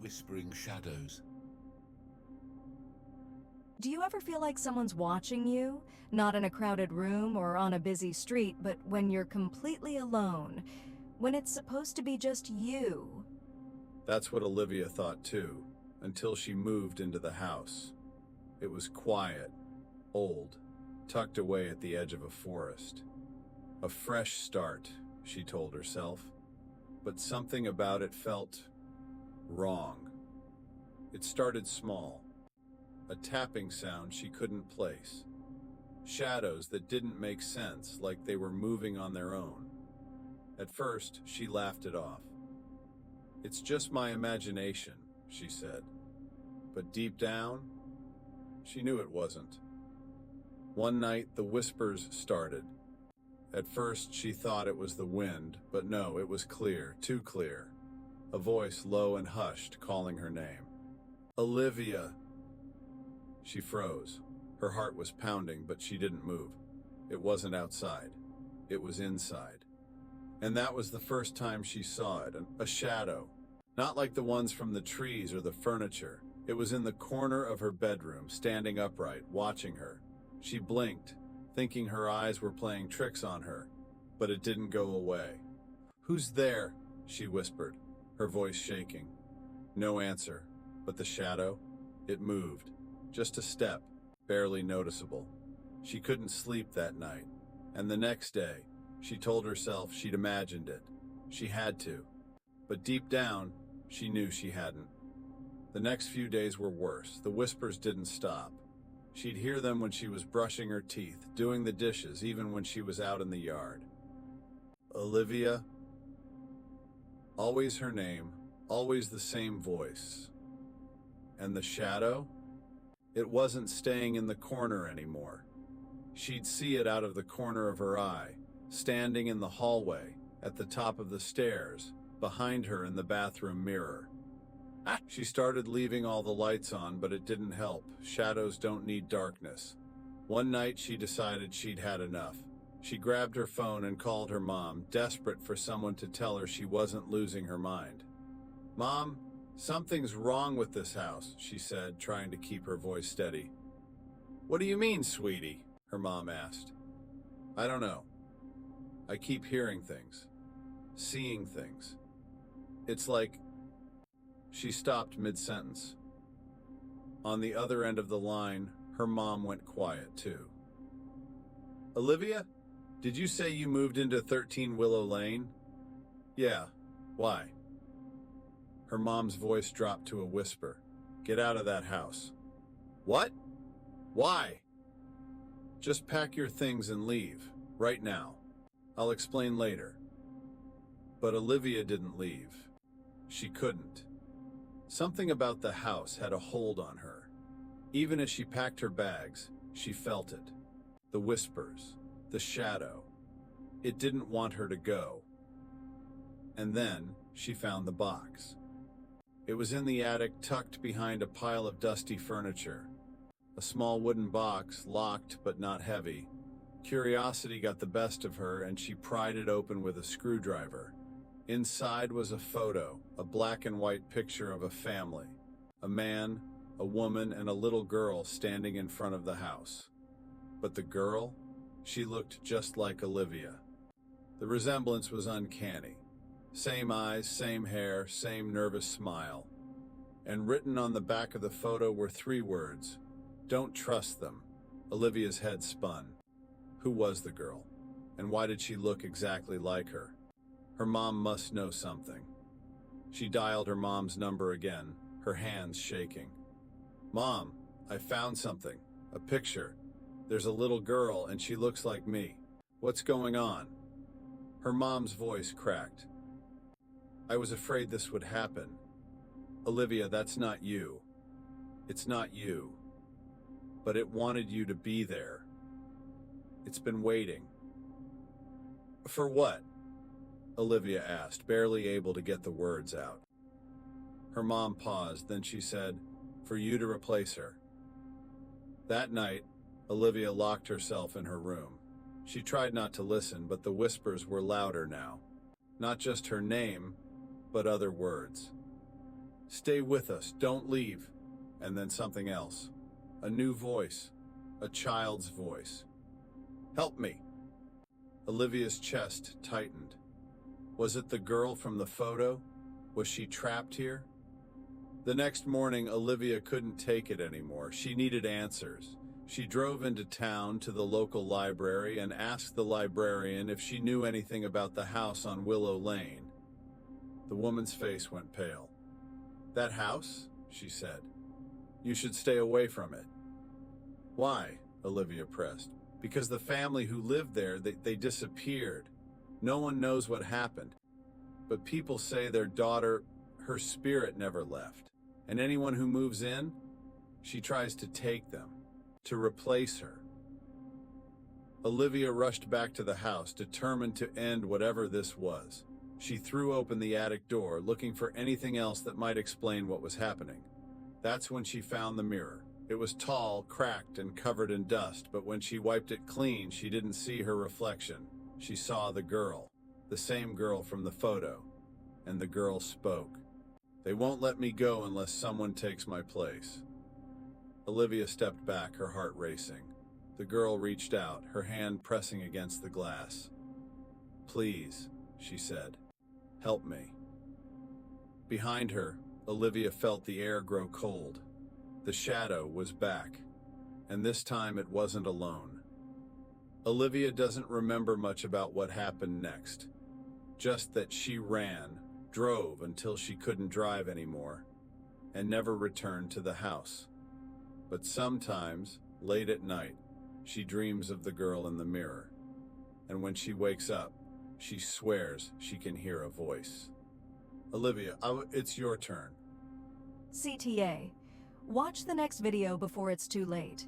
whispering shadows. Do you ever feel like someone's watching you? Not in a crowded room or on a busy street, but when you're completely alone, when it's supposed to be just you. That's what Olivia thought too, until she moved into the house. It was quiet, old, tucked away at the edge of a forest. A fresh start, she told herself, but something about it felt wrong. It started small, a tapping sound she couldn't place, shadows that didn't make sense, like they were moving on their own. At first, she laughed it off. "It's just my imagination," she said. But deep down, she knew it wasn't. One night, the whispers started. At first, she thought it was the wind, but no, it was clear, too clear. A voice, low and hushed, calling her name. "Olivia!" She froze. Her heart was pounding, but she didn't move. It wasn't outside. It was inside. And that was the first time she saw it, a shadow. Not like the ones from the trees or the furniture. It was in the corner of her bedroom, standing upright, watching her. She blinked, thinking her eyes were playing tricks on her, but it didn't go away. "Who's there?" she whispered, her voice shaking. No answer, but the shadow, it moved. Just a step, barely noticeable. She couldn't sleep that night, and the next day, she told herself she'd imagined it. She had to. But deep down, she knew she hadn't. The next few days were worse. The whispers didn't stop. She'd hear them when she was brushing her teeth, doing the dishes, even when she was out in the yard. Olivia. Always her name, always the same voice. And the shadow? It wasn't staying in the corner anymore. She'd see it out of the corner of her eye, standing in the hallway, at the top of the stairs, behind her in the bathroom mirror. She started leaving all the lights on, but it didn't help. Shadows don't need darkness. One night she decided she'd had enough. She grabbed her phone and called her mom, desperate for someone to tell her she wasn't losing her mind. "Mom, something's wrong with this house," she said, trying to keep her voice steady. "What do you mean, sweetie?" her mom asked. "I don't know. I keep hearing things, seeing things. It's like..." She stopped mid-sentence. On the other end of the line, her mom went quiet too. "Olivia, did you say you moved into 13 Willow Lane?" "Yeah. Why?" Her mom's voice dropped to a whisper. "Get out of that house." "What? Why?" "Just pack your things and leave, right now. I'll explain later." But Olivia didn't leave. She couldn't. Something about the house had a hold on her. Even as she packed her bags, she felt it. The whispers, the shadow. It didn't want her to go. And then she found the box. It was in the attic, tucked behind a pile of dusty furniture. A small wooden box, locked but not heavy. Curiosity got the best of her, and she pried it open with a screwdriver. Inside was a photo, a black and white picture of a family. A man, a woman, and a little girl standing in front of the house. But the girl? She looked just like Olivia. The resemblance was uncanny. Same eyes, same hair, same nervous smile. And written on the back of the photo were 3 words: "Don't trust them." Olivia's head spun. Who was the girl? And why did she look exactly like her? Her mom must know something. She dialed her mom's number again, her hands shaking. "Mom, I found something. A picture. There's a little girl and she looks like me. What's going on?" Her mom's voice cracked. "I was afraid this would happen. Olivia, that's not you. It's not you. But it wanted you to be there. It's been waiting." "For what?" Olivia asked, barely able to get the words out. Her mom paused, then she said, "For you to replace her." That night, Olivia locked herself in her room. She tried not to listen, but the whispers were louder now. Not just her name, but other words. Stay with us, don't leave. And then something else. A new voice. A child's voice. Help me. Olivia's chest tightened. Was it the girl from the photo? Was she trapped here? The next morning, Olivia couldn't take it anymore. She needed answers. She drove into town to the local library and asked the librarian if she knew anything about the house on Willow Lane. The woman's face went pale. That house? She said. You should stay away from it. Why? Olivia pressed. Because the family who lived there, they disappeared. No one knows what happened. But people say their daughter, her spirit never left. And anyone who moves in, she tries to take them, to replace her. Olivia rushed back to the house, determined to end whatever this was. She threw open the attic door, looking for anything else that might explain what was happening. That's when she found the mirror. It was tall, cracked, and covered in dust, but when she wiped it clean, she didn't see her reflection. She saw the girl, the same girl from the photo, and the girl spoke. They won't let me go unless someone takes my place. Olivia stepped back, her heart racing. The girl reached out, her hand pressing against the glass. Please, she said, help me. Behind her, Olivia felt the air grow cold. The shadow was back, and this time it wasn't alone. Olivia doesn't remember much about what happened next, just that she ran, drove until she couldn't drive anymore, and never returned to the house. But sometimes, late at night, she dreams of the girl in the mirror, and when she wakes up, she swears she can hear a voice. Olivia, it's your turn. CTA. Watch the next video before it's too late.